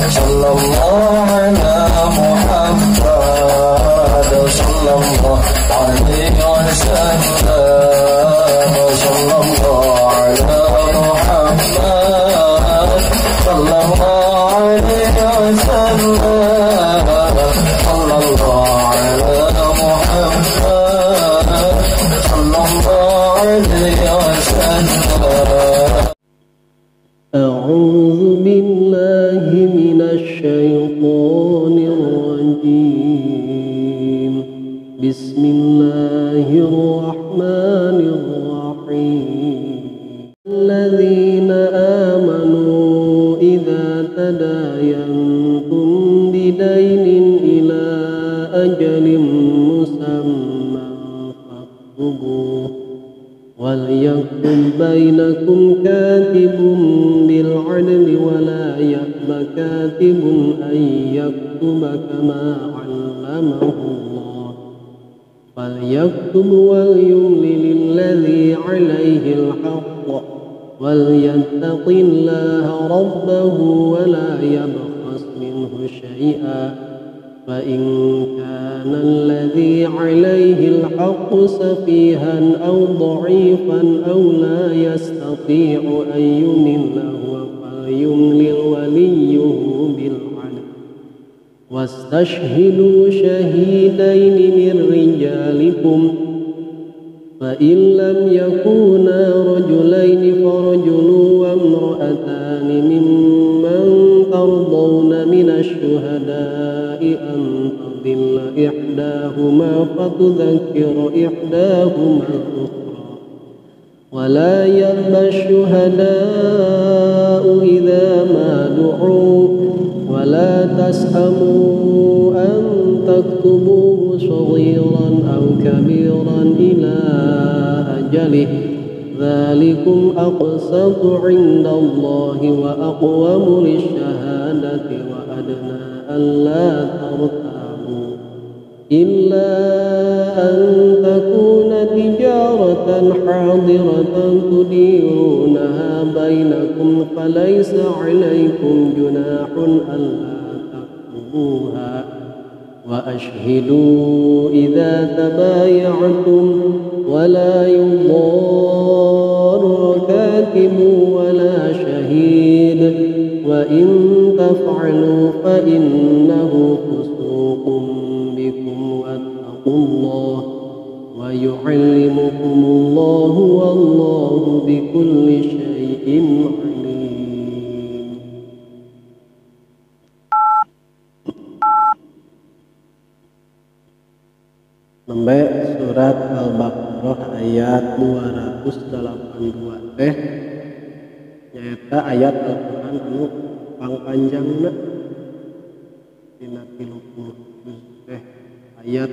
sallallahu ala Muhammad sallallahu alaihi wasallam sallallahu ala Muhammad sallallahu alaihi wasallam sallallahu ala Muhammad sallallahu alaihi wasallam. أعوذ بالله من الشيطان الرجيم بسم الله الرحمن الرحيم الذين آمنوا إذا تداينتم بدين إلى أجل مسمى فاكتبوه وليكتب بينكم كاتب بالعدل ولا يأب كاتب أن يكتب كما علمه الله فليكتب وليملل الذي عليه الحق وليتق الله ربه ولا يبخس منه شيئا فإن كان الذي عليه الحق سفيها أو ضعيفا أو لا يستطيع أن يمل فليملل وليه بالعدل واستشهدوا شهيدين من رجالكم فإن لم يكونا رجلين فرجل وامرأتان ممن ترضون من الشهداء أن تضل إحداهما فتذكر إحداهما الأخرى ولا يأبى الشهداء إذا ما دعوا ولا تسأموا أن تكتبوه صغيرا أو كبيرا إلى أجله ذلكم أقسط عند الله وأقوم للشهادة وأدنى ألا ترتابوا إلا أن تكون تجارة حاضرة تديرونها بينكم فليس عليكم جناح ألا تكتبوها وأشهدوا إذا تبايعتم ولا يضار كاتب ولا شهيد وإن تفعلوا فإنه فسوق بكم واتقوا الله ويعلمكم الله والله بكل شيء عليم. Sampai surat Al-Baqarah ayat 282 teh nyaeta ayat Al-Quran anu pangpanjangna dina 30 teh ayat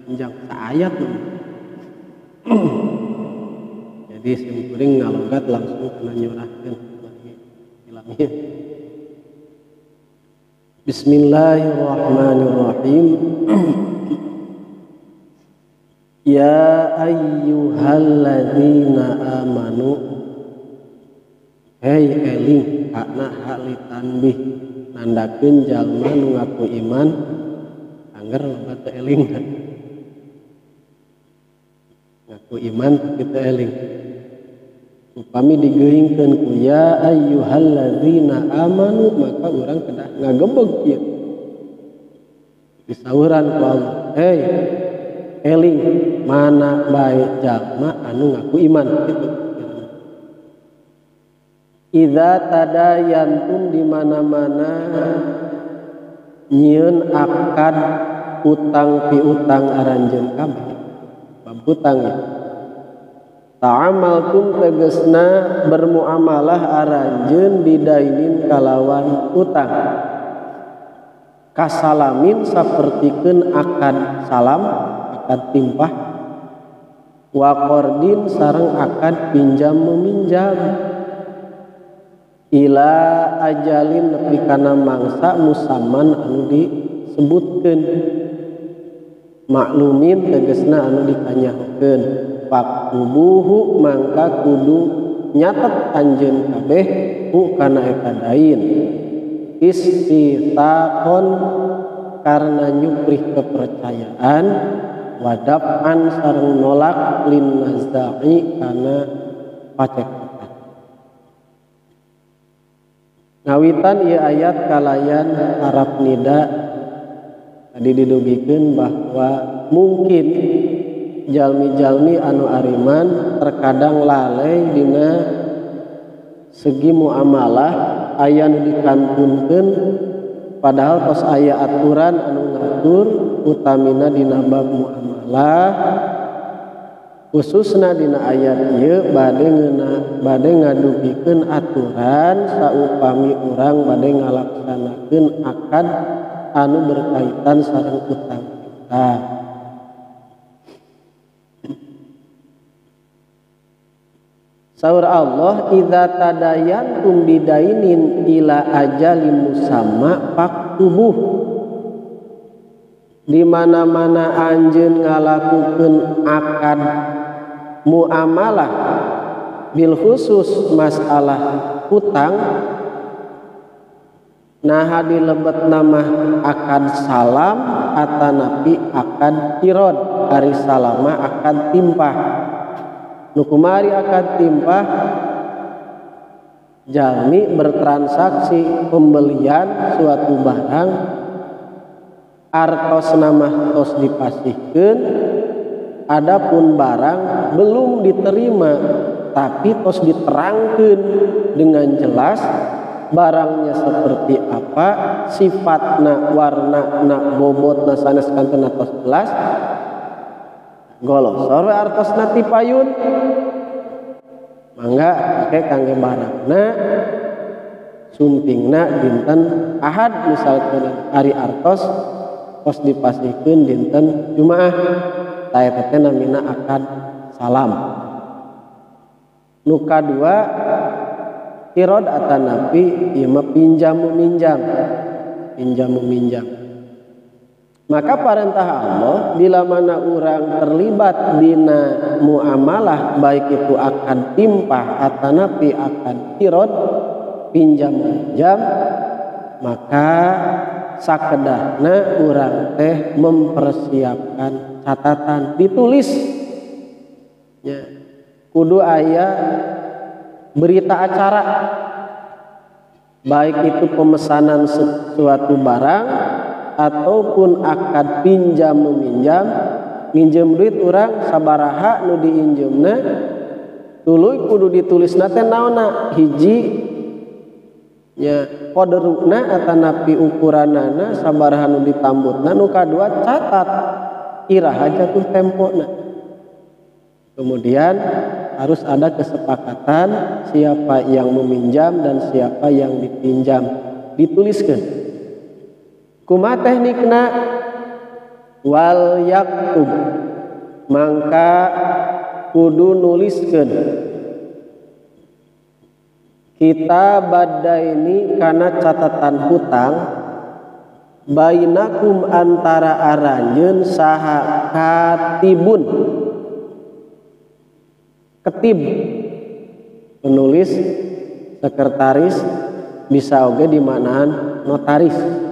panjang saayat jadi simkuring ngalogat langsung kena nyurahkeun lagi ilangnya. Bismillahirrahmanirrahim. Ya ayyuhalladzina amanu hei eling hakna hak litanbih nandakeun jalma nu ngaku iman anger loba teu eling ngaku iman tapi teu eling upami digeuingkeun ku ya ayyuhalladzina amanu maka urang kedah ngagebeg ieu disauran ku Allah hei eling mana bae jalma anu ngaku iman gitu. Idza tadayantum di mana-mana nyieun akad utang piutang aranjeun kabeh bab hutang ya. Ta'amaltum tegesna bermuamalah aranjeun bidainin kalawan utang. Kasalamin sapertikeun akad salam akad timpah wa qardin sareng akad pinjam meminjam ila ajalin nepi kana mangsa musamman anu disebutkeun maklumin tegesna anu dikanyahokeun faktubuhu mangka kudu nyatet anjeun kabeh ku kana eta dain istitaqon karena nyuprih kepercayaan, wadaf'an sareng nolak lin nazai kana pacekotan. Ngawitan ieu ayat kalayan harap nida tadi didugikeun bahwa mungkin jalmi-jalmi anu ariman terkadang lalai dina segi muamalah aya nu dikantunkeun padahal tos aya aturan anu ngatur utamina dina bab muamalah, khususna dina ayat ieu bade ngadugikeun aturan saupami urang bade ngalaksanakeun akad anu berkaitan sareng utang piutang. Saur Allah, idza tadayantum bidainin ila ajalin musamma faktubuh. Di mana-mana anjeun ngalakukeun akad muamalah bil khusus masalah hutang, nah dilebet nama akad salam atanapi akad kirod, ari salama akad timpah. Nukumari akad timpah jalmi bertransaksi pembelian suatu barang artos nama tos dipasihkeun, adapun barang belum diterima tapi tos diterangkeun dengan jelas barangnya seperti apa, sifatna, warna, bobotna sanes kantuna tos jelas. Golosor artosna ti payun mangga make kangge barangna sumpingna dinten Ahad misalkan hari artos tos dipasihkeun dinten Jumaah, taeta teh namina akad salam. Nu kadua kirod atanapi ieu mah pinjam meminjam. Maka perintah Allah bila mana orang terlibat dina muamalah baik itu akad timpah atanapi akad kirod pinjam meminjam, maka sakedahna urang teh mempersiapkan catatan ditulis ya, kudu aya berita acara baik itu pemesanan suatu barang ataupun akad pinjam meminjam, minjem duit urang sabaraha nu diinjemna tuluy kudu ditulisna teh naonna, hiji nya koderuna atanapi ukuranana sabaraha nu ditambutna, nu kadua catat iraha jatuh tempona. Kemudian harus ada kesepakatan siapa yang meminjam dan siapa yang dipinjam, dituliskan. Kumaha teknikna wal yaktub, mangka kudu nuliskeun kita badaini kana catatan hutang bainakum antara aranjeun saha katibun, ketib penulis, sekretaris, bisa oge dimanaan notaris.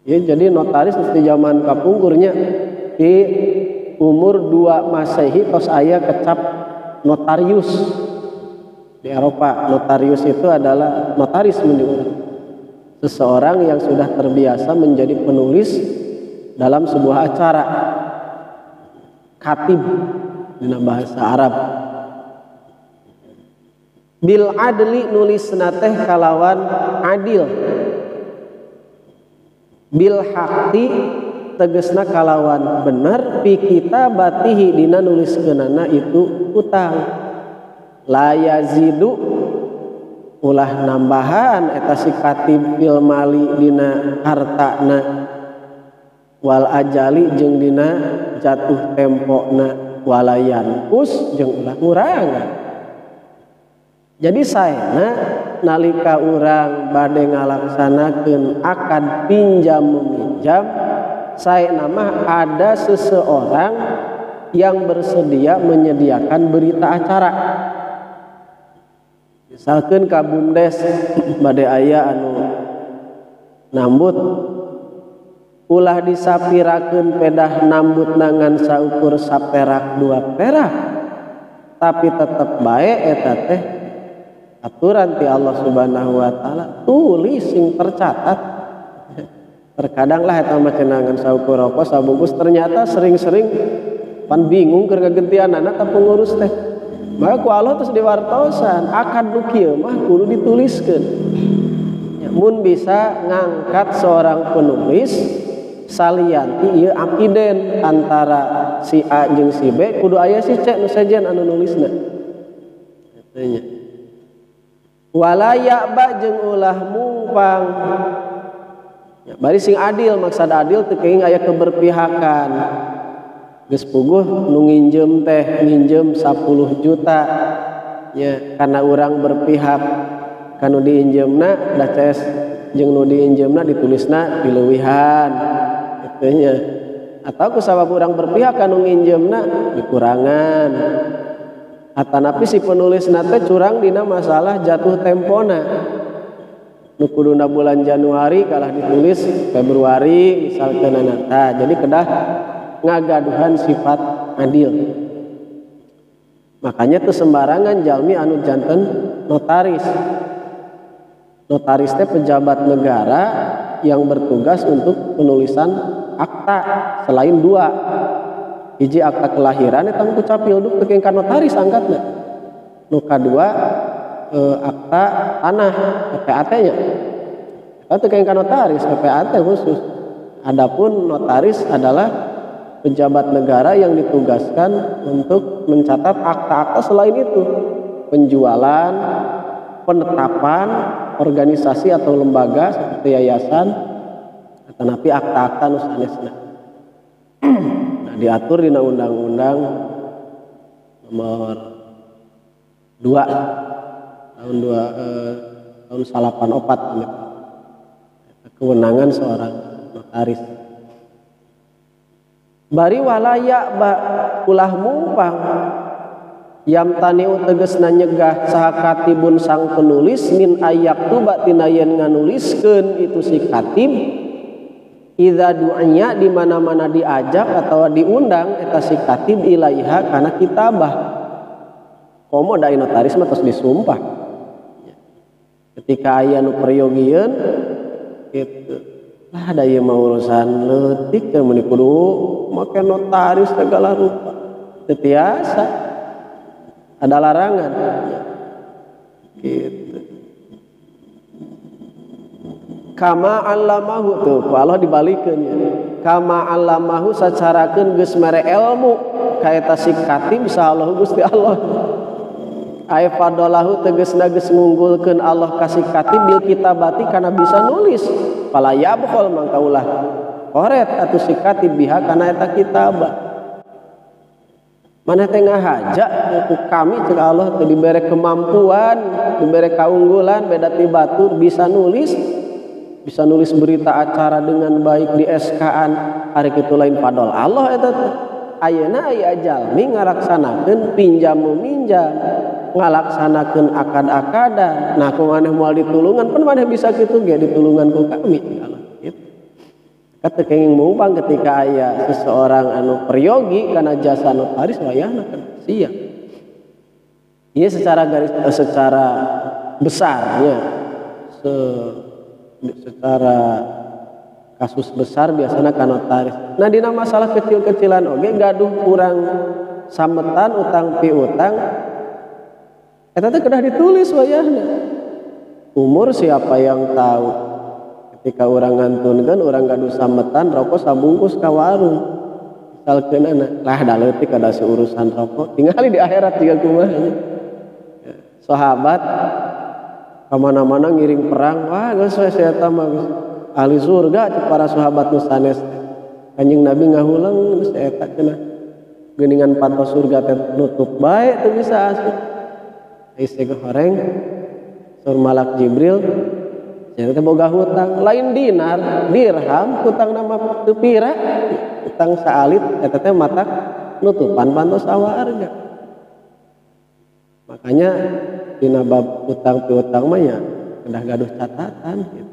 Ya, jadi notaris di zaman kapungkurnya di umur 2 Masehi tos aya kecap notarius. Di Eropa notarius itu adalah notaris menurut seseorang yang sudah terbiasa menjadi penulis dalam sebuah acara. Katib dalam bahasa Arab. Bil adli nulisna teh kalawan adil. Bil hakti tegesna kalawan bener pi kitabatihi dina nuliskeunana itu utang. La yazidu ulah nambahan eta si katib fil mali dina hartana wal ajali jeung dina jatuh tempona walayan kus jeung ulah ngurangan. Jadi saena nalika urang bade ngalaksanakeun akad pinjam meminjam, saena mah ada seseorang yang bersedia menyediakan berita acara. Misalkan ka bumdes bade aya anu nambut ulah disapirakeun pedah nambut nangan saukur saperak 2 perak tapi tetep bae eta teh aturan ti Allah Subhanahu wa taala tulis sing tercatat. Terkadang lah eta mah cenangan saukur rokok sabungkus ternyata sering-sering pan bingung keur gagentianana ta pengurus teh. Maka ku Allah terus diwartosan akad nu kieu mah kudu dituliskeun. Ya, mun bisa ngangkat seorang penulis salianti ieu akiden antara si A jeung si B kudu aya si C nu sejen anu nulisna. Katanya. Wala ya'ba jeung ulah mungpang. Ya, bari sing adil maksud adil teu keuing aya keberpihakan. Geus puguh nu nginjem teh nginjem 10 juta ya karena urang berpihak kanu diinjemna da ces jeung nu diinjemna ditulisna dileuwihan kitu nya atau kusabab urang berpihak kanu nginjemna dikurangan atanapi si penulisna teh curang dina masalah jatuh tempona nu kuduna bulan Januari kalah ditulis Februari misalkeun tah jadi kedah ngagaduhan sifat adil. Makanya teu sembarangan jalmi anu janten notaris. Notaris teh pejabat negara yang bertugas untuk penulisan akta selain 2. Hiji akta kelahiran eta ku capilduk teu ka notaris angkatna. Nu kadua akta tanah PPAT nya. Eta teu ka notaris, PPAT khusus. Adapun notaris adalah pejabat negara yang ditugaskan untuk mencatat akta-akta selain itu penjualan, penetapan organisasi atau lembaga seperti yayasan tetapi akta-akta nu sanesna. Nah, diatur di Undang-Undang nomor 2 tahun 1984 kewenangan seorang notaris. Bari walaya ulah mumpang yam taniu tegesna nyegah saha katibun sang penulis min ayak tu tina yen nganuliskeun itu si katib idza du'anya di mana-mana diajak atau diundang eta si katib ilaiha kana kitabah komo da notaris mah tos disumpah ketika aya nu peryogian kitu lah da ieu mah urusan leutik teh mun kudu make notaris segala rupa teu tiasa ada larangan gitu. Kama allamahu tuh Allah dibalikeun ya. Kama allamahu sacarakeun geus mere ilmu ka eta si katib sahallahu Gusti Allah. Ai fadalahu tegasna geus ngunggulkeun Allah ka si katib bil kitabati kana bisa nulis. Fala yabkhul mangka ulah koret atuh si katib biha kana eta kitabah. Maneh teh ngahaja ku kami ceuk Allah teu dibere kemampuan, dibere kaunggulan beda ti batur bisa nulis berita acara dengan baik di SK-an hari kitu lain padol Allah eta teh. Ayeuna aya jalmi ngalaksanakeun pinjam meminjam, ngalaksanakeun akad-akadan. Nah ku maneh moal ditulungan pan maneh bisa kitu ge ditulungan ku kami Allah kitu. Kata kenging mumpang ketika aya seseorang anu peryogi kana jasa notaris wayahna kan sia. Ieu secara besarnya secara kasus besar biasanya kan notaris. Nah dina masalah kecil-kecilan oge gaduh kurang sametan utang piutang eta teh kedah ditulis wayahna. Umur siapa yang tahu? Ketika orang ngantunkeun urang gaduh sametan rokok sabungkus ka warung. Misalkeun lah da leutik ada seurusan rokok tingali di akhirat juga kumaha. Sahabat kamana-mana ngiring perang wah geus we eta mah ahli surga cek para sahabat nu sanes. Kanjing Nabi ngahulang geus eta cenah geuningan patos surga teh nutup bae teu bisa asup. Isi goreng sur malak Jibril saya teh boga hutang lain dinar dirham hutang nama teu pira hutang saalit eta teh matak nutupan pantos sawarga. Makanya dina bab utang piutang mah nya kedah gaduh catatan gitu.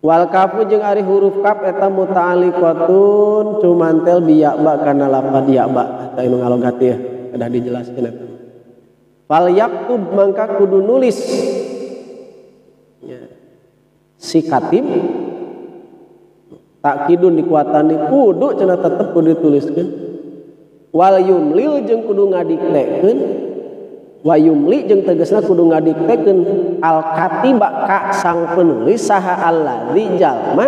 Wal kafu jeung ari huruf kaf eta muta'alliqatun cumantel bi ya'ba kana lafaz ya'ba eta anu ngalogati ya kedah dijelaskeun eta. Fal yaktub mangka kudu nulis ya. Si katib takkidun dikuatani kudu cenah tetep kudu dituliskeun. Wal yumlil jeung kudu ngadiktekeun. Wa yumli jeung tegasna kudu ngadiktekeun al katiba ka sang penulis saha alladzi jalma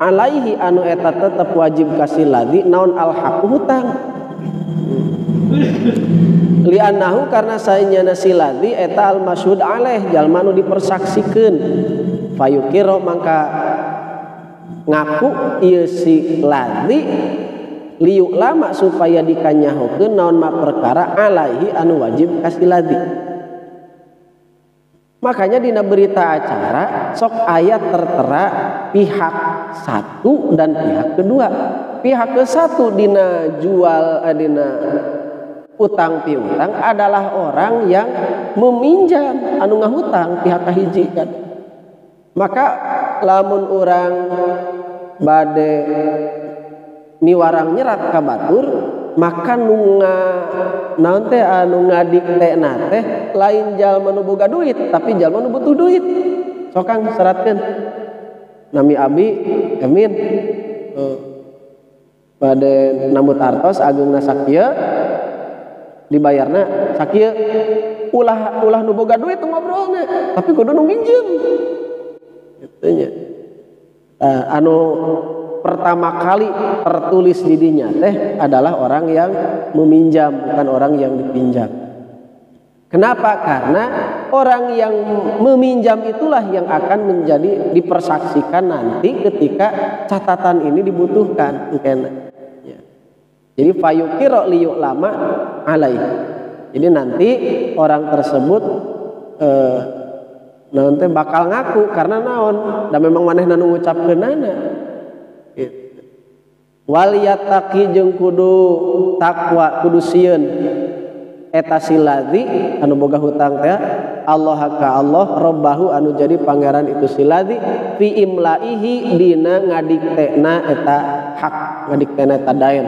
alaihi anu eta tetep wajib kasih ladzi naon al haqu hutang. Li annahu karna saenyana si ladzi eta al masyhud alaih jalma nu dipersaksikeun. Fayukiro mangka ngaku ieu si ladzi liuk lama supaya dikanyahokeun naon ma perkara alaihi anu wajib kasih ladzi. Makanya dina berita acara sok ayat tertera pihak satu dan pihak kedua. Pihak ke satu dina dina utang piutang adalah orang yang meminjam anu ngahutang pihak kahiji kan. Maka lamun orang bade miwarang nyerat ka batur maka naon teh anu ngadikteuna teh lain jalma nu boga duit tapi jalma nu butuh duit. Sokang seratkeun nami abi Emin bade nambut artos ageungna sakieu dibayarna sakieu ulah nu boga duit ngobrolna tapi kudu nu minjem kitu nya. Anu pertama kali tertulis di dinya teh adalah orang yang meminjam bukan orang yang dipinjam. Kenapa? Karena orang yang meminjam itulah yang akan menjadi dipersaksikan nanti ketika catatan ini dibutuhkan. Ya. Jadi fayukiro liyuk lama alaih. Jadi nanti orang tersebut nanti bakal ngaku karena naon dan memang manehna nu ngucapkeunana. Wal yattaqi jeung kudu takwa kudu sieun eta si ladzi anu boga hutang teh Allah ka Allah robbahu anu jadi pangeran itu si ladzi fi imlaihi dina ngadiktena eta hak ngadiktena eta daen.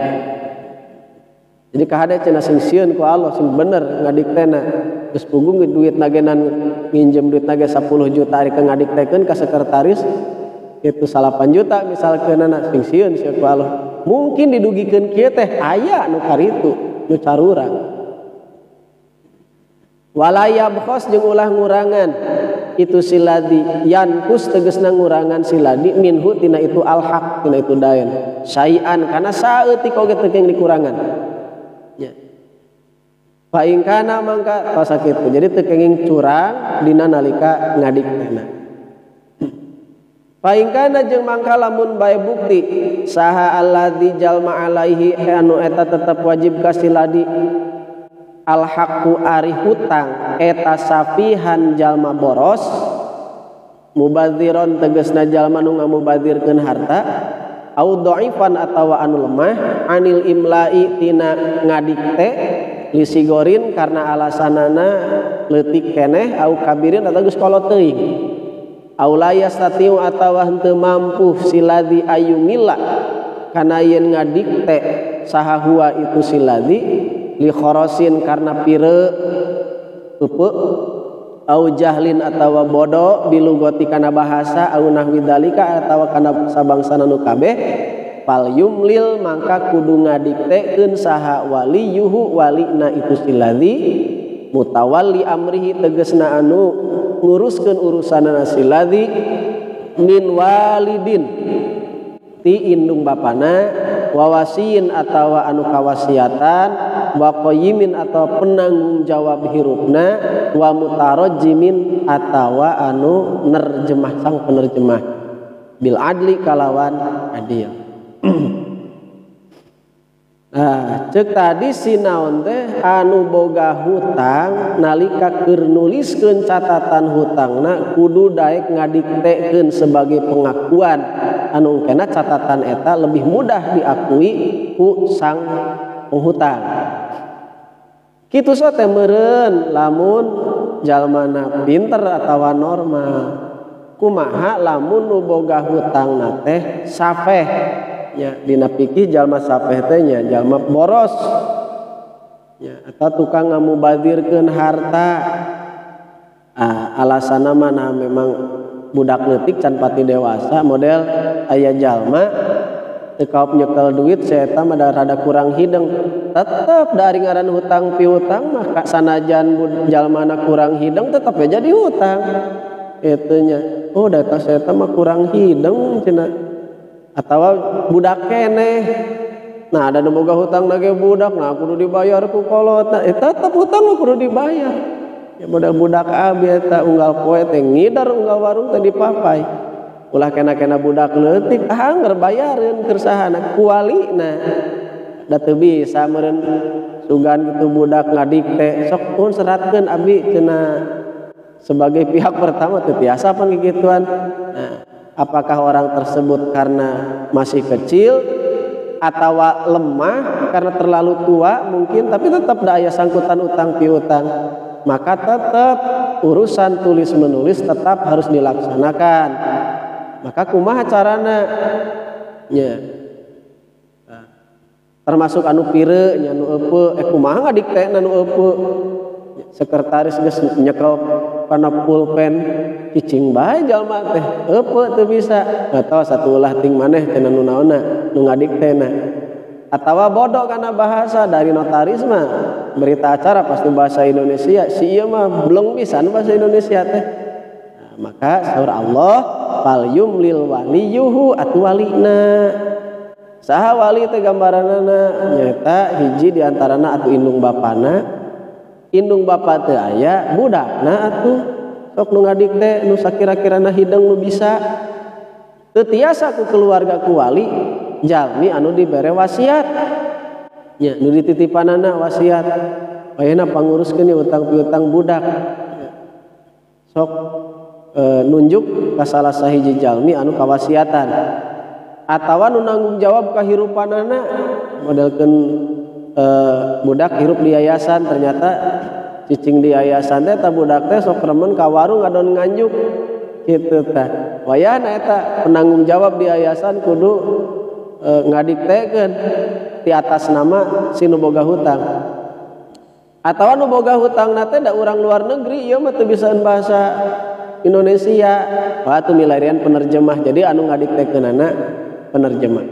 Jadi kahade cenah sing sieun ku Allah sing bener ngadiktena geus punggung duit nagenan nginjem duit nage 10 juta ari ka ngadiktekeun ka sekretaris itu 8 juta misalkeun anak sing sieun sia ku Allah. Mungkin didugikeun kieu teh aya nu karitu nu carurang. Walaya bkhos jeung ulah ngurangan itu si ladzi yankus tegasna ngurangan si ladzi minhu tina itu alhaq tina itu daen syai'an kana saeutik oge teu kenging dikurangan. Ya. Fa in kana mangka tos sakitu. Jadi teu kenging curang dina nalika ngadiktena. Paingkana jeung mangka lamun bae bukti saha alladzi jalma alaihi anu eta tetep wajib kasih ladzi al haqqu ari hutang eta safihan jalma boros mubadziron tegasna jalma nu ngamubadirkeun harta au dhaifan atawa anu lemah anil imla'i tina ngadikte lisigorin karena alasanana leutik keneh au kabirin atawa geus kolot teuing aulaya satiu atawa henteu mampu si ladzi ayumila kana yen ngadikte saha huwa itu si ladzi li kharasin karena pire eupeuk au jahlin atawa bodoh bilugoti kana bahasa au nahwi dalika atawa kana sabangsana nu kabeh fal yumlil mangka kudu ngadiktekeun saha waliyuhu walina itu si ladzi mutawalli amrihi tegasna anu nguruskeun urusanana si ladzi min walidin ti indung bapana wawasiin atawa anu kawasiatan wa qayyimin atawa penanggung jawab hirupna wa mutarajjimin atawa anu nerjemah sang penerjemah bil adli kalawan adil. Nah, cek tadi si naon teh anu boga hutang nalika keur nuliskeun catatan hutangna kudu daek ngadiktekeun sebagai pengakuan anu engkena catatan eta lebih mudah diakui ku sang penghutang. Kitu so teh meureun lamun jalmana pinter atawa normal. Kumaha lamun nu boga hutangna teh safeh nya dina fikih jalma safeh teh nya jalma boros ya atau tukang ngamubadirkeun harta. Alasanna mah nah memang budak leutik can pati dewasa model aya jalma teu kaop nyekel duit saeta mah rada kurang hideng tetep dari ngaran hutang piutang mah sanajan jalmana kurang hideng tetep ya jadi hutang itu nya. Oh data saeta mah kurang hideng cenah atawa budak keneh. Nah ada nu boga hutang nage budak nah kudu dibayar ku kolotna tetep hutang mah kudu dibayar. Ya modal budak abi eta unggal poe teh ngidar unggal warung teh dipapai. Ulah kena-kena budak leutik angger bayareun keur sahana kualina. Da teu bisa meureun sugan kitu budak ngadikte sok pun seratkeun abi cenah sebagai pihak pertama teu tiasa pan gituan. Nah, apakah orang tersebut karena masih kecil atau lemah karena terlalu tua mungkin tapi tetap da aya sangkutan utang piutang. Maka tetap urusan tulis menulis tetap harus dilaksanakan. Maka kumaha carana nya termasuk anu pire nya nu eupeuk kumaha ngadiktena nu eupeuk sekretaris geus nyekel kana pulpen cicing bae jalma teh eupeuk teu bisa atuh satu ulah ting maneh cenah nu naonna nu ngadiktena atawa bodoh kana bahasa dari notaris mah berita acara pasti bahasa Indonesia si ieu mah belum pisan bahasa Indonesia teh. Maka saur Allah fal yumlil waliyuhu atu walina. Saha wali teh gambaranana nyaeta hiji diantarana atu indung bapana. Indung bapa teu aya budakna atuh sok nu ngadikte nu sakira-kirana hideng nu bisa. Teu tiasa ku keluarga ku wali jalmi anu dibere wasiat. Nya nu dititipanana wasiat. Ayeuna panguruskeun utang piutang budak. Sok nunjuk ka salah sahiji jalmi anu kawasiatan atawa nu nanggung jawab kahirupanana modelkeun budak hirup di yayasan ternyata cicing di yayasan teh ta budak teh sok remen ka warung ngadon nganjuk kitu tah wayahna eta penanggung jawab di yayasan kudu ngadiktekeun ti atas nama si nu boga hutang atawa nu boga hutangna teh da urang luar negeri ieu mah teu bisaeun bahasa Indonesia, waktu milarian penerjemah. Jadi anu ngadiktekeunana penerjemah.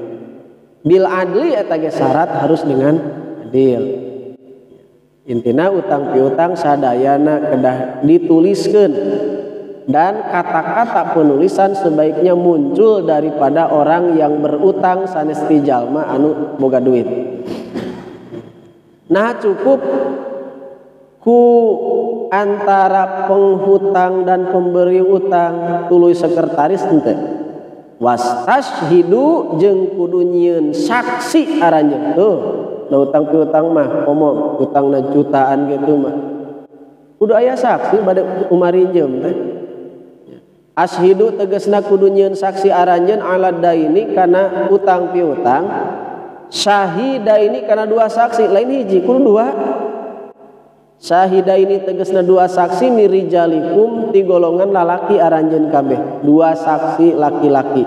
Bil adli eta ge syarat harus dengan adil. Intina utang piutang sadayana kedah dituliskeun dan kata-kata penulisan sebaiknya muncul daripada orang yang berutang sanes ti jalma anu boga duit. Nah cukup ku antara penghutang dan pemberi utang tuluy sekretaris henteu wastashhidu jeung kudu nyieun saksi aranjeun tuh da utang piutang mah komo utangna jutaan gitu mah kudu aya saksi bade umarinjeum teh ashidu tegasna kudu nyieun saksi aranjeun ala daini kana utang piutang syahida ini kana dua saksi lain hiji kudu dua. Syahida ini tegasna dua saksi mirijalikum ti golongan lalaki aranjeun kabeh dua saksi laki-laki.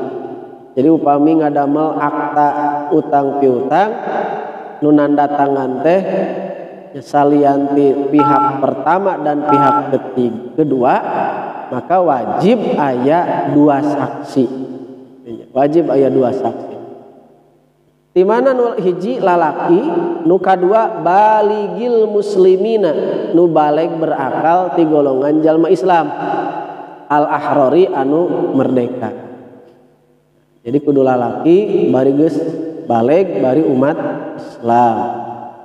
Jadi upami ngadamel akta utang piutang nu nanda tangan teh salianti pihak pertama dan pihak kedua maka wajib aya dua saksi. Wajib aya dua saksi. Di mana nu hiji lalaki, nu kadua baligil muslimina, nu baleg berakal ti golongan jalma Islam. Al ahrori anu merdeka. Jadi kudu lalaki bari geus baleg bari umat Islam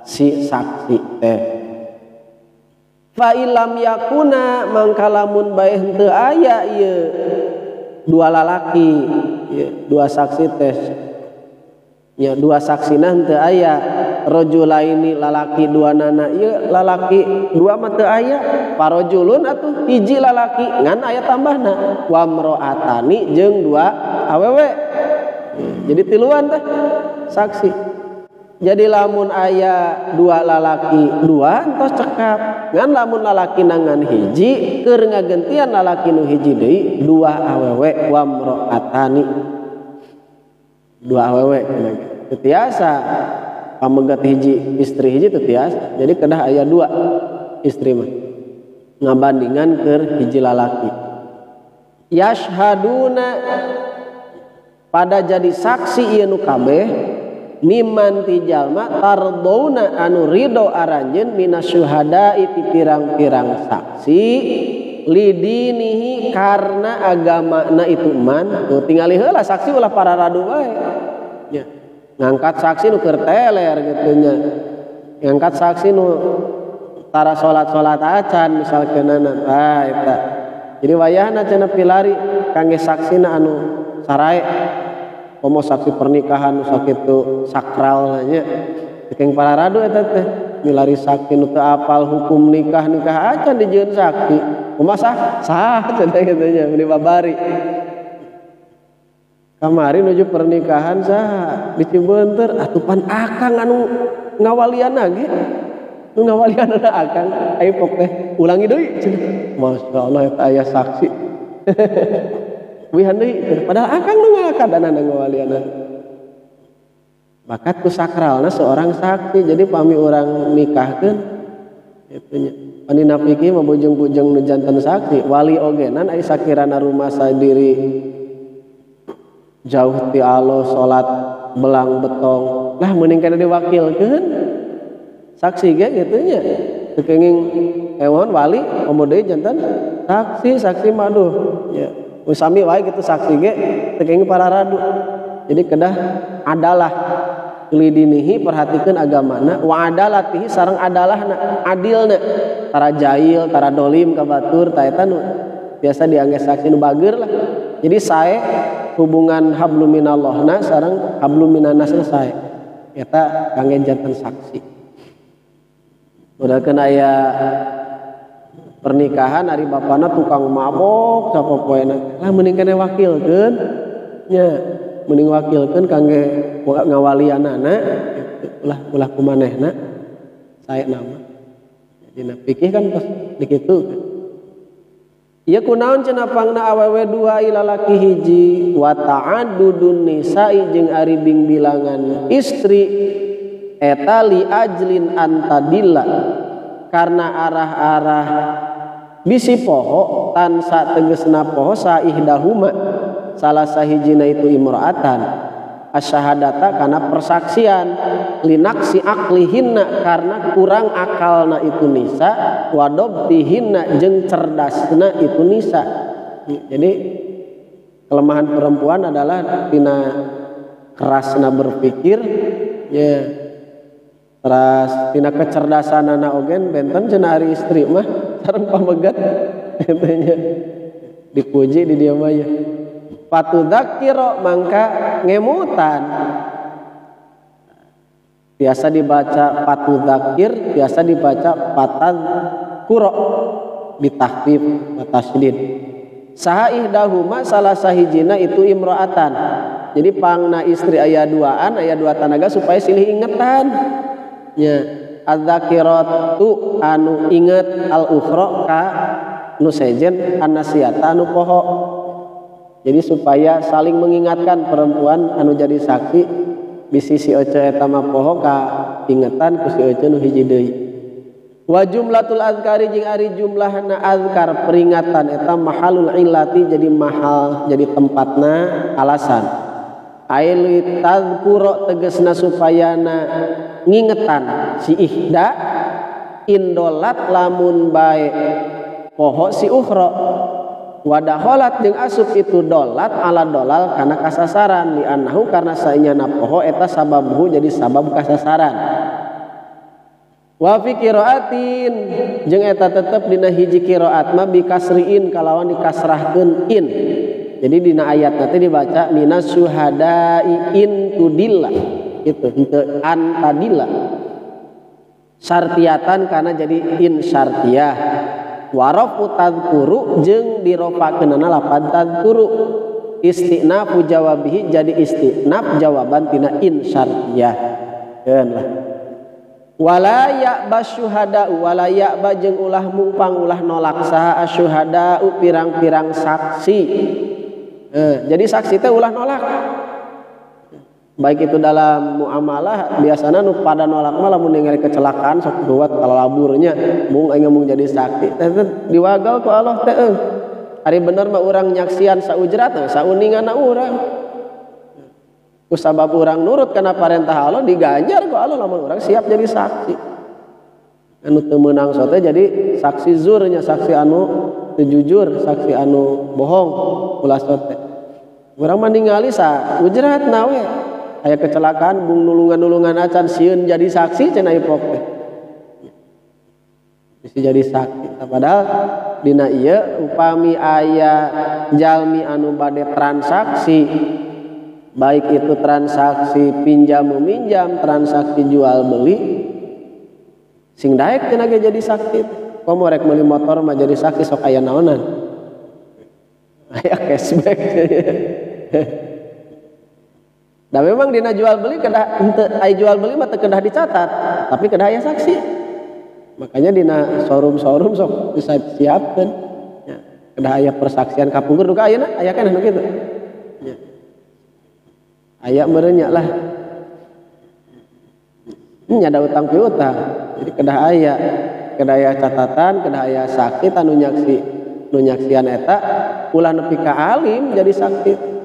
si saksi teh. Fa ilam yakuna mangkalamun bae henteu aya ieu dua lalaki, dua saksi teh. Ya dua saksina henteu aya rajulaini lalaki dua nana ieu lalaki dua mah teu aya parajulun atuh hiji lalaki ngan aya tambahna wa mroatani jeung dua awewe jadi tiluan teh saksi Jadi lamun aya dua lalaki dua entos cekap ngan lamun lalaki nangan hiji keur ngagentian lalaki nu hiji deui dua awewe wamro'atani dua awewe teu tiasa pamegat hiji istri hiji teu tiasa jadi kedah aya dua istri mah ngabandingan keur hiji lalaki yashhaduna pada jadi saksi ieu nu kabeh miman ti jalma tardona anu ridho aranjeun minasyuhada'i ti pirang-pirang saksi lidinihi karena agamana itu man tuh tingali heula saksi ulah para radu wae nya ngangkat saksi nu keur teler gitu nya ngangkat saksi nu tara salat-salat acan misalkeunana eta jadi wayahna cenah pilari kangge saksina anu sarae komo saksi pernikahan sakitu sakral nya saking para radu eta teh milari saksi nu teu apal hukum nikah acan dijieun saksi kumaha sah cenah kitu nya meni babari kamari nuju pernikahan saha dicibeunteur atupan akang anu ngawalianna ge nu ngawalianna akang ai pok teh ulangi deui cenah masyaallah eta aya saksi wihan deui padahal akang nu ngakadanana ngawalianna bakat ku sakralna seorang saksi jadi pami urang nikahkeun kitu nya panina fikih mah bujeng-bujeng nu janten saksi wali ogenan aya sakirana rumah sadiri jauh ti Allah salat belang betong lah mending kana diwakilkeun saksi ge kitu nya teu kenging ewon wali ombo deui janten saksi maduh ya usami wae gitu saksi ge teu para radu jadi kedah adalah lidinihi perhatikeun agamana wa adalatihi sareng adalahna adilna tara jail tara dolim ka batur ta eta nu biasa diangge saksi nu bager lah jadi sae hubungan hablum minallahna sareng hablum minannasna sae eta kangge janten saksi udah kena aya pernikahan ari bapana tukang mabok sapopoena lah mending kana wakilkeun nya mending wakilkeun kangge ngawalianana ulah kumanehna sae nama dina fikih kan tos dikitukeun ieu kunaon cenah pangna awewe dua ilalaki hiji wa ta'addudun nisa'i jeung ari bilangan istri eta li ajlin antadilla karena arah-arah bisi poho tansa tegesna poho saihdahuma salah sahijina itu imra'atan asyhadata kana persaksian linaksi aklihinna karena kurang akalna itu nisa wadobtihinna jeung cerdasna itu nisa jadi kelemahan perempuan adalah tina kerasna berpikir ya teras tina kecerdasanana ogen benten cenah ari istri mah sareng pamegat katanya dipuji di dieu mah ya patudzakiro mangka ngemutan biasa dibaca patudzakir biasa dibaca patadzkuro bitahfif wa tasydid saha ihdahuma salah sahijina itu imro'atan jadi pangna istri aya duaan aya dua tanaga supaya silih ingetan nya adzakiratu anu inget al ukhra ka nu sejen annasiata anu poho jadi supaya saling mengingatkan perempuan anu jadi saksi bisi si oce eta mah poho ka ingetan ku si oce nu hiji deui wa jumlatul azkari jeung ari jumlahna azkar peringatan eta mahalul illati jadi mahal jadi tempatna alasan aili tadzkura tegasna supayana ngingetan si ihda indolat lamun bae poho si ukhra wadaholat jeung asup itu dolat ala dolal kana kasasaran li annahu karna saenyana poho eta sababhu jadi sabab kasasaran wa fi qiraatin jeung eta tetep dina hiji qiraat mah bi kasriin kalawan dikasrahkeun in jadi dina ayat nanti dibaca minas syuhada'i in tudilla itu henteu an tadilla syartiatan karena jadi in syartiyah warafu tadzkuru jeung dirofakeunana lafaz tadzkuru istinaf jawabihi jadi istinaf jawaban tina in syartiyah dicatatkeun lah. Wala ya'ba syuhada wala ya'ba jeung ulah mungpang ulah nolak saha asyuhada pirang-pirang saksi. Jadi saksi teh ulah nolak. Baik itu dalam muamalah biasana nu pada nolak mah lamun ningali kecelakaan sok buat kalau laburnya mung aing mung jadi saksi teh diwagal ku Allah teh. Ari bener mah urang nyaksian saujrat sauninganna urang. Ku sabab urang nurut kana parentah Allah diganjar ku Allah lamun urang siap jadi saksi. Anu teu meunang sote jadi saksi zurnya, saksi anu teu jujur, saksi anu bohong ulah sote. Urang mah ningali saujratna we. Aya kecelakaan bung nulungan-nulungan acan sieun jadi saksi cenah ipok teh. Bisa jadi saksi. Padahal dina ieu upami aya jalmi anu bade transaksi baik itu transaksi pinjam meminjam, transaksi jual beli, sing daek cenah ge jadi saksi. Komo rek meuli motor mah jadi saksi sok aya naonan. Aya cashback. Nah memang dina jual beli kedah henteu aya jual beli mah teu kedah dicatat, tapi kedah aya saksi. Makanya dina showroom-showroom sok bisa siapkeun. Ya, kedah aya persaksian kapungkur duka ayeuna aya kan anu kitu. Ya. Aya merenya lah nyada utang piutang jadi kedah aya catatan kedah aya saksi anu nyaksian eta ulah nepi ka alim jadi saksi.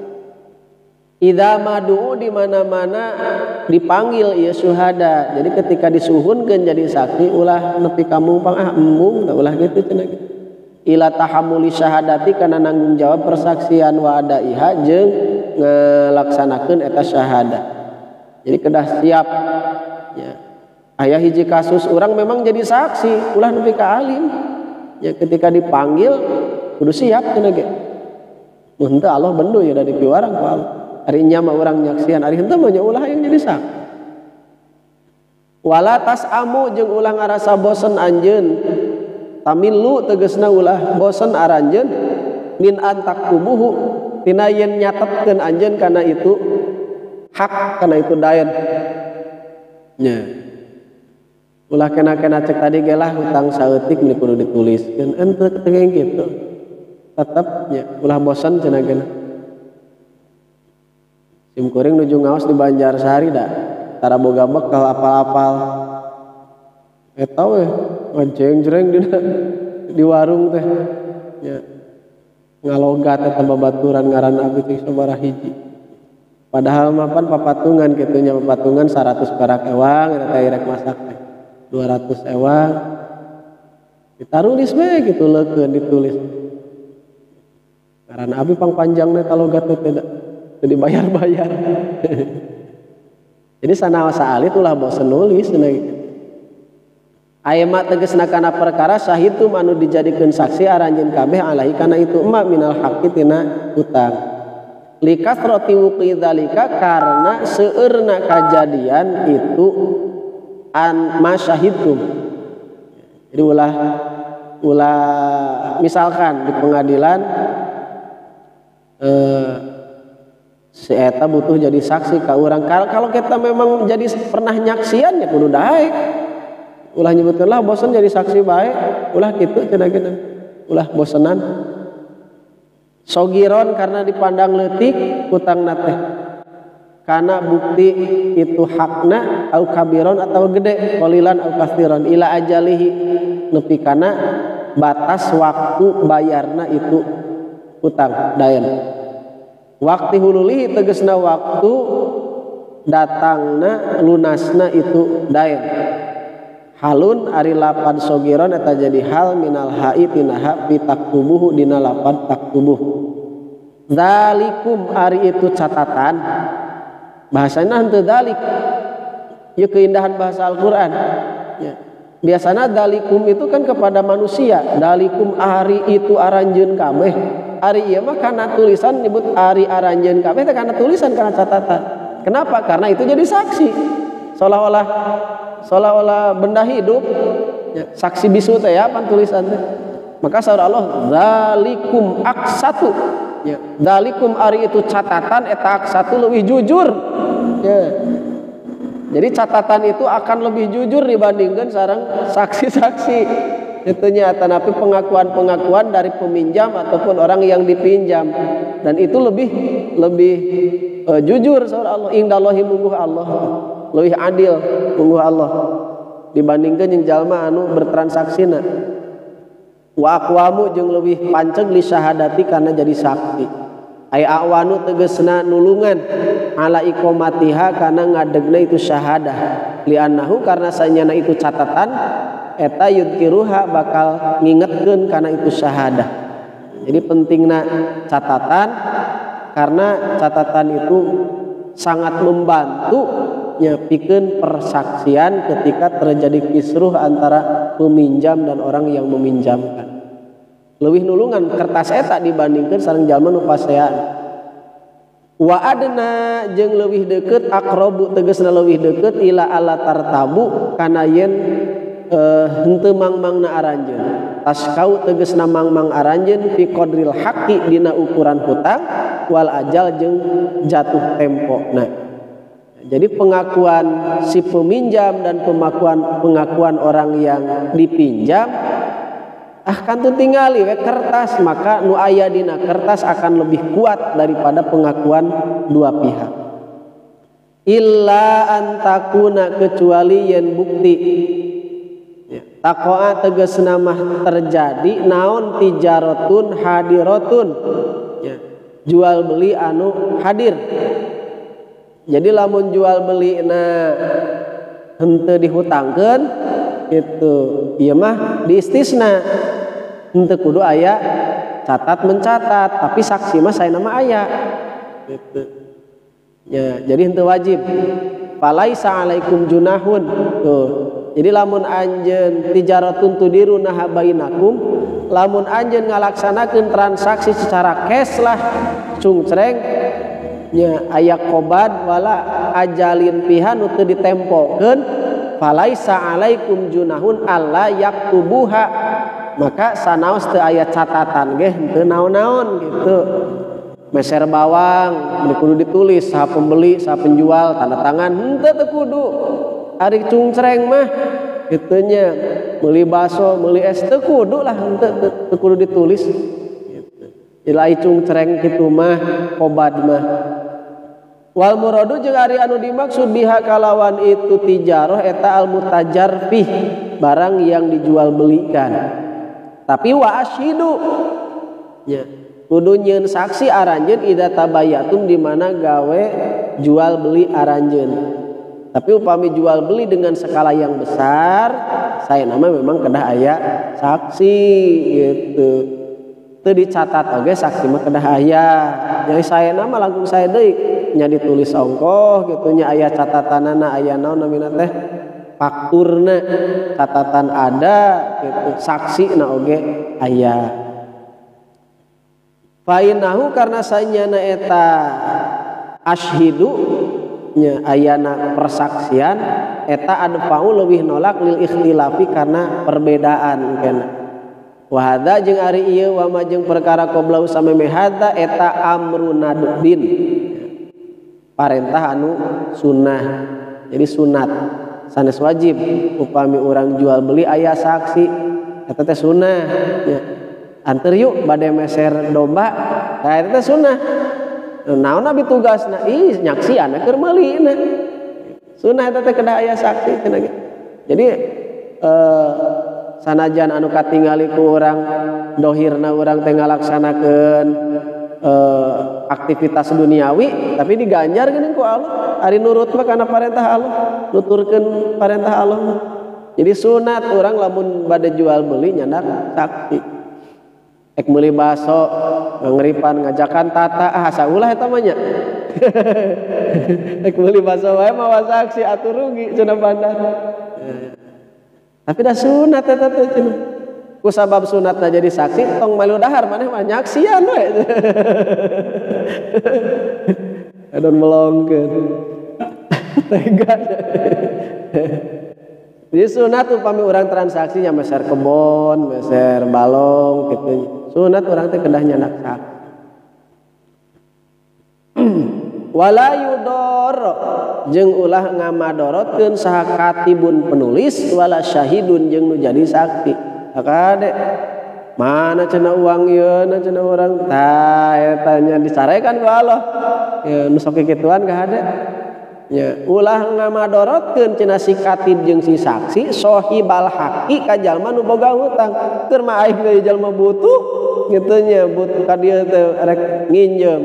Idza madu di mana-mana dipanggil ieu syuhada jadi ketika disuhunkeun jadi saksi ulah nepi ka mumpang embung ulah gitu cenah gitu. Ila tahammuli syahadati kana nanggung jawab persaksian wa adaiha jeung ngelaksanakeun eta syahada. Jadi kedah siap ya. Aya hiji kasus urang memang jadi saksi ulah nepi ka alim. Ya ketika dipanggil kudu siap cenah ge. Mun teu Allah bendu ya dari piwarang ku Allah. Ari nya mah urang nyaksian, ari henteu mah nya ulah yang jadi saksi. Wala tasamu jeung ulah ngarasa bosen anjeun. Tamillu tegasna ulah bosen aranjeun min antakubuhu tina yen nyatetkeun anjeun kana itu hak kana itu daen nya ulah kena cek tadi ge lah hutang saeutik meni kudu dituliskeun henteu teu kitu tetep nya ulah bosen cenah geuna sim kuring nuju ngaos di Banjarsari da tara boga bekal apal-apal eta we ngajeng-jreng di warung teh nya ngalogat eta babaturan ngaran abdi teh sabaraha hiji. Padahal mapan papatungan kitu nya papatungan 100 perak ewang eta rek masak teh. 200 ewang. Ditarulis we kitu leukeun ditulis. Ngaran abdi pangpanjangna kalogat teh teu dibayar-bayar. Jadi sanaosa alit ulah bosen nulis cenah kitu. Aya mah tegasna kana perkara sahitum anu dijadikeun saksi aranjeun kabeh alaihi kana itu emak minal haqqi tina hutang. Likasrati wuqi dzalika karena seueurna kajadian itu an masyahidtum. Jadi ulah misalkan di pengadilan si eta butuh jadi saksi ka urang. Kalau kita memang jadi pernah nyaksian ya kudu daek. Ulah nyebutkeun lah bosan jadi saksi baik ulah kitu cenah geuna ulah bosenan sogiron karena dipandang leutik hutangna teh kana bukti itu hakna au kabiron atau gede qalilan au katsiran ila ajalihi nepi kana batas waktu bayarna itu hutang daen waktu hululihi tegasna waktu datangna lunasna itu daen halun ari lapan sogiron eta jadi hal minal hai tina ha fi taktubuhu dina lapan taktubuh zalikum ari itu catatan bahasana henteu dalik ieu keindahan bahasa Al-Qur'an ya. Biasana dalikum itu kan kepada manusia dalikum ari itu aranjeun kabeh ari ieu mah kana tulisan nyebut ari aranjeun kabeh teh kana tulisan kana catatan kenapa karena itu jadi saksi seolah-olah benda hidup ya, saksi bisu teh ya pan tulisan teh maka saur Allah zalikum aksatu ya zalikum ari itu catatan eta aksatu leuwih jujur ya Jadi catatan itu akan lebih jujur dibandingkan sareng saksi-saksi. Itu nyata, tapi pengakuan-pengakuan dari peminjam ataupun orang yang dipinjam, dan itu lebih jujur soal Allah, indallahi mungguh Allah, lebih adil mungguh Allah dibandingkan yang jalma anu bertransaksina. Wa aqwamu jeung lebih panceg li syahadati karena jadi saksi. Ai awanu tegasna nulungan ala iqomatiha karena ngadegna itu syahadah. Li annahu karena sanyana itu catatan eta yudkiruha bakal ngingetkeun karena itu syahadah. Jadi pentingna catatan karena catatan itu sangat membantu nyapikeun persaksian ketika terjadi kisruh antara peminjam dan orang yang meminjamkan. Leuwih nulungan kertas eta dibandingkeun sareng jalma nu pasean. Wa adna jeung leuwih deukeut aqrabu tegasna leuwih deukeut ila ala tartabu kana yen henteu mangmangna aranjeun. Taskau tegasna mangmang aranjeun fi qadril haqqi dina ukuran hutang wal ajal jeung jatuh tempona. Jadi pengakuan si peminjam dan pengakuan orang yang dipinjam kan tuh tingali we kertas, maka nu aya dina kertas akan lebih kuat daripada pengakuan dua pihak. Illa antakuna kecuali yen bukti takoa tegasna mah terjadi naon tijaratun hadiratun, jual beli anu hadir. Jadi lamun jual beli na henteu dihutangkeun itu ieu mah diistisna, henteu kudu aya catat mencatat, tapi saksi mah saena mah aya gitu. Ya, jadi henteu wajib. Falaisa alaikum junahun tuh. Jadi lamun anjeun tijaratun tudiruna bainakum, lamun anjeun ngalaksanakeun transaksi secara cash lah cungcreng nya aya qobad wala ajalin pihan nu teu ditempokeun, falaisa alaikum junahun alla yaktubuha, maka sanaos teu aya catatan ge henteu naon-naon gitu. Meser bawang kudu ditulis saha pembeli saha penjual tanda tangan henteu teu kudu. Ari cungcreng mah kitu nya meuli baso meuli es teu kudu lah henteu kudu ditulis gitu. Ilai cungcreng kitu mah qobad mah. Wal muradu jeung ari anu dimaksud biha kalawan itu tijarah eta al mutajar fih, barang yang dijual belikan. Tapi wa ashidu nya kudu nyieun saksi aranjeun idza tabayatum di mana gawe jual beli aranjeun. Tapi upami jual beli dengan skala yang besar, saya nama memang kedah aya saksi gitu. Teu dicatat oge saksi mah kedah aya. Jadi saya nama langkung saya deui nya ditulis ongkoh gitu nya aya catatanana aya naon namina teh fakturna catatan ada gitu, saksina oge aya. Fainahu karena sanyana eta ashidu nya ayana persaksian eta adfa'u leuwih nolak lil ikhtilafi karena perbedaan kana. Wa hadza jeung ari ieu wa ma jeung perkara qoblau sameme hadza eta amrun nadbin, parentah anu sunnah. Jadi sunat sanes wajib upami urang jual beli aya saksi eta teh sunnah ya. Anteur yuk bade meser domba eta teh sunnah. Naon abi tugasna ih nyaksian keur meulina sunah eta teh kedah aya saksi cenah. Jadi sanajan anu katingali ku urang dohirna urang teh ngalaksanakeun aktivitas duniawi tapi diganjar geuning ku Allah ari nurut mah kana parentah Allah, nuturkeun parentah Allah. Jadi sunat urang lamun bade jual beli nyandak saksi. Ek meuli baso ngeripan ngajakan tata asa ulah eta mah nya. Ek meuli baso wae mawa saksi atuh rugi cenah bandar. Tapi dah sunat eta teh cenah. Ku sabab sunatna jadi saksi tong melu dahar maneh mah nyaksian we. Adon melongkeun. Tega. Jadi sunat upami urang transaksinya meser kebon, meser balong gitu. Sunat urang teh kedah nyanak saksi. wala yudor jeung ulah ngamadorotkeun saha katibun penulis wala syahidun jeung nu jadi saksi akade mana cenah uang ieu na cenah urang tah eta nya disarekan ku Allah ya nu sok kikituan ka hade nya ulah ngamadorotkeun cenah si katib jeung si saksi sohibal haqi ka jalma nu boga hutang keur mah aing deui jalma butuh kitu nya butuh ka dieu teh rek nginjem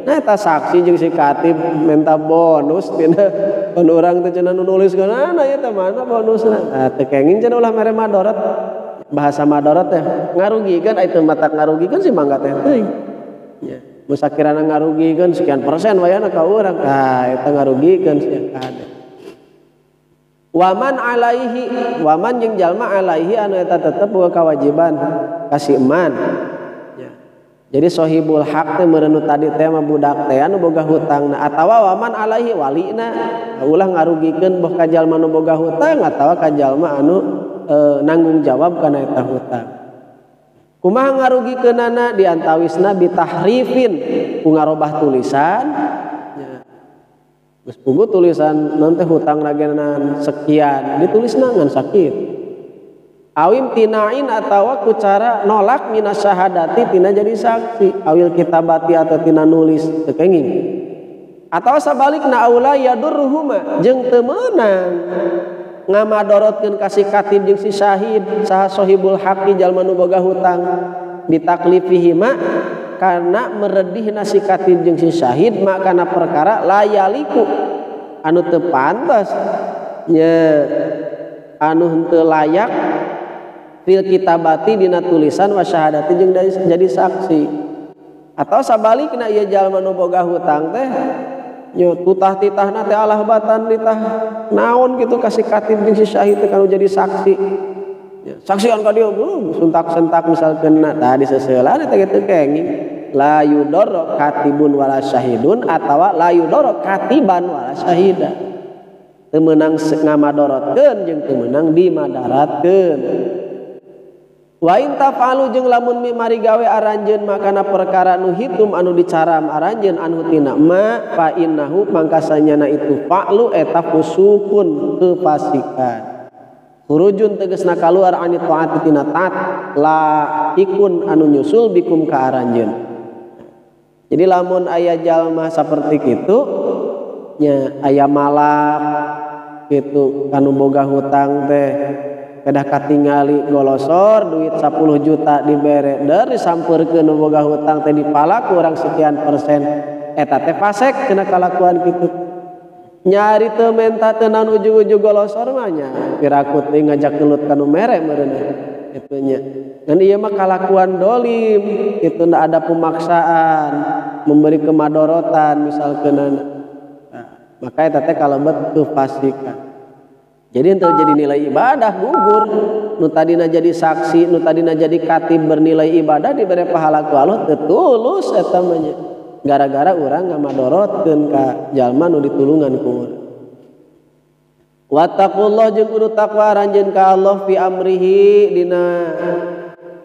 nah eta saksi jeung si katib minta bonus tina mun urang teh cenah nu nuliskeun nah ieu teh mana bonusna teh kenging cenah ulah mere madorot bahasa madorot teh ngarugikeun aya teh mata ngarugikeun si mangga teh teuing nya mun sakirana ngarugikeun sekian persen wayana ka urang eta ngarugikeun sia kade waman alaihi waman jeung jalma alaihi anu eta tetep boga kewajiban kasih eman nya jadi sohibul haq teh meureun tadi teh mah budak teh anu boga hutangna atawa waman alaihi walina ulah ngarugikeun boh ka jalma nu boga hutang atawa ka jalma anu nanggung jawab kana eta hutang kumaha ngarugikeunana diantawisna bitahrifin ku ngarobah tulisan nya geus puguh tulisan naon teh hutang ragenan sekian ditulisna ngan sakit awim tinain atawa ku cara nolak minas syahadati tina jadi saksi awil kitabati atau tina nulis teu kenging atawa sabalikna aula yadurruhuma jeung teu meunang ngamadorotkeun kasih katib jeung si syahid saha sohibul haqi jalma nu boga hutang ditaklifihima karena meredihna si katib jeung si syahid mak kana perkara layaliku anu teu pantes nya anu henteu layak fil kitabati dina tulisan wa syahadati jeung jadi saksi atau sabalikna ieu jalma nu boga hutang teh nya tutah-titahna teh alah batan ditah naon kitu kasih katib jeung si syahid teh kanu jadi saksi ya, saksian ka dieu suntak-sentak misalkeun tah diseuseulana teh kitu kenging la yudor katibun wala syahidun atawa la yudor katiban wala syahida teu meunang ngamadorotkeun jeung teu meunang dimadaratkeun wa in tafalu jeung lamun mimari gawe aranjeun makana perkara nu hitum anu dicaram aranjeun anu tina ma fa innahu mangkasanyana itu fa'lu eta fusukun kefasikan khurujun tegasna kaluar ani taati tina taat la ikun anu nyusul bikum ka aranjeun jadi lamun aya jalma saperti kitu nya aya malak kitu kanu boga hutang teh kedah katingali golosor duit 10 juta dibere dari disampeurkeun nu boga hutang teh dipala kurang sekian persen eta teh fasek cenah kalakuan kitu nyari teu menta teu naon ujug-ujug golosor mah nya pirakut teh ngajak gelut kanu mere meureun kitu nya dan ieu mah kalakuan dolim itu ndak ada pemaksaan memberi kemadorotan misalkeun maka eta teh kalebet kefasikan jadi untuk jadi nilai ibadah gugur nu tadina jadi saksi nu tadina jadi katib bernilai ibadah diberi pahala ku Allah teu tulus eta mah nya gara-gara urang ngamadorotkeun ka jalma nu ditulungan ku urang wattaqullah jeung kudu takwa aranjeun ka Allah fi amrihi dina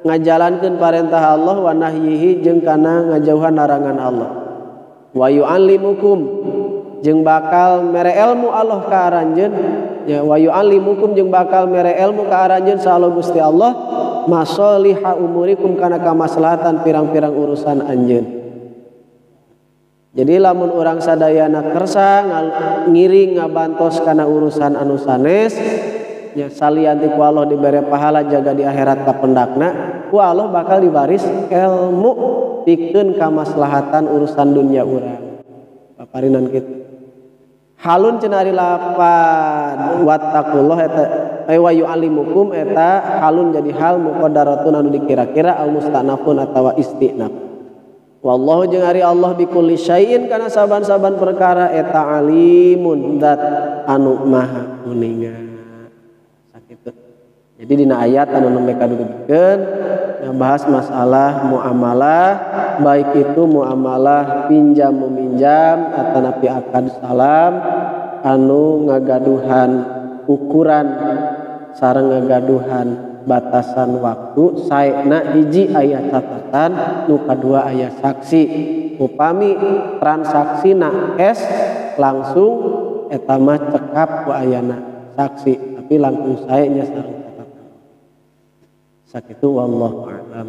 ngajalankeun parentah Allah wa nahyihi jeung kana ngajauhan larangan Allah wa yu'allimukum jeung bakal mere ilmu Allah ka aranjeun ya wa yu'allimukum jeung bakal mere ilmu ka aranjeun sallallahu Gusti Allah masaliha umurikum kana kamaslahatan pirang-pirang urusan anjeun jadi lamun urang sadayana kersa ngiring ngabantos kana urusan anu sanes nya salianti ku Allah dibere pahala jaga di akhirat ka pendakna ku Allah bakal dibaris ilmu pikeun kamaslahatan urusan dunia urang paparinan kitu halun cenari lapan wattaqullah eta wa yu'allimukum eta halun jadi hal muqaddaratun anu dikira-kira au mustanafun atawa istinaf wallahu jeung ari Allah bikulli syai'in kana saban-saban perkara eta alimun zat anu maha kuningan sakitu jadi dina ayat anu nembe kadugikeun ngabahas masalah muamalah baik itu muamalah pinjam meminjam atau napi akad salam anu ngagaduhan ukuran sareng ngagaduhan batasan waktu saena hiji aya catatan nu kadua aya saksi upami transaksina cash langsung eta mah cekap ku ayana saksi tapi langkung sae nya sareng catatan sakitu wallahu a'lam.